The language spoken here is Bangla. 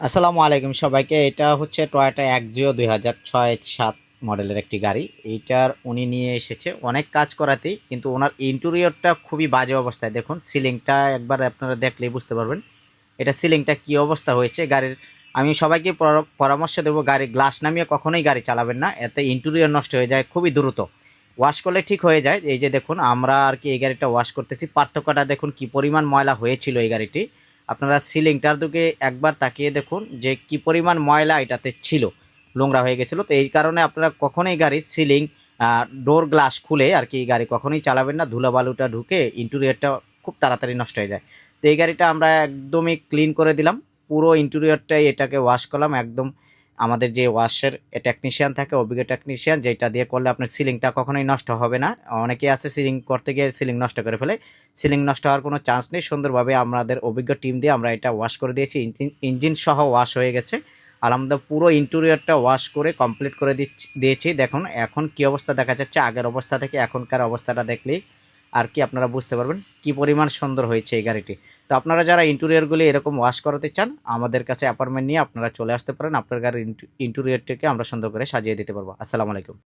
আসসালামু আলাইকুম সবাইকে। এটা হচ্ছে টয়োটা এক্সিও 2006-7 মডেলের একটি গাড়ি। এইটার উনি নিয়ে এসেছে অনেক কাজ করাতেই, কিন্তু ওনার ইন্টেরিয়রটা খুবই বাজে অবস্থায়। দেখুন সিলিংটা একবার আপনারা দেখলেই বুঝতে পারবেন এটা সিলিংটা কি অবস্থা হয়েছে গাড়ির। আমি সবাইকে পরামর্শ দেবো, গাড়ির গ্লাস নামিয়ে কখনোই গাড়ি চালাবেন না, এতে ইন্টেরিয়র নষ্ট হয়ে যায় খুবই দ্রুত। ওয়াশ করলে ঠিক হয়ে যায়। এই যে দেখুন আমরা আর কি এই গাড়িটা ওয়াশ করতেছি, পার্থক্যটা দেখুন কি পরিমাণ ময়লা হয়েছিল এই গাড়িটি। আপনারা সিলিংটার দিকে একবার তাকিয়ে দেখুন যে কি পরিমাণ ময়লা এটাতে ছিল, নোংরা হয়ে গেছিলো। তো এই কারণে আপনারা কখনোই গাড়ির সিলিং ডোর গ্লাস খুলে আর কি গাড়ি কখনোই চালাবেন না। ধুলোবালুটা ঢুকে ইন্টেরিয়রটা খুব তাড়াতাড়ি নষ্ট হয়ে যায়। তো এই গাড়িটা আমরা একদমই ক্লিন করে দিলাম, পুরো ইন্টেরিয়রটাই এটাকে ওয়াশ করলাম একদম। আমাদের যে ওয়াশের টেকনিশিয়ান থাকে, অভিজ্ঞ টেকনিশিয়ান, যেটা দিয়ে করলে আপনার সিলিংটা কখনোই নষ্ট হবে না। অনেকে আছে সিলিং করতে গিয়ে সিলিং নষ্ট করে ফেলে, সিলিং নষ্ট হওয়ার কোনো চান্স নেই। সুন্দরভাবে আমাদের অভিজ্ঞ টিম দিয়ে আমরা এটা ওয়াশ করে দিয়েছি, ইঞ্জিন সহ ওয়াশ হয়ে গেছে আলহামদুলিল্লাহ। পুরো ইন্টেরিয়রটা ওয়াশ করে কমপ্লিট করে দিয়েছি। দেখুন এখন কি অবস্থা দেখা যাচ্ছে, আগের অবস্থা থেকে এখনকার অবস্থাটা দেখলেই আর কি আপনারা বুঝতে পারবেন কি পরিমাণ সুন্দর হয়েছে এই গাড়িটি। তো আপনারা যারা ইন্টেরিয়রগুলি এরকম ওয়াশ করাতে চান, আমাদের কাছে অ্যাপয়েন্টমেন্ট নিয়ে আপনারা চলে আসতে পারেন। আপনার গাড়ির ইন্টেরিয়রটিকে আমরা সুন্দর করে সাজিয়ে দিতে পারবো। আসসালামু আলাইকুম।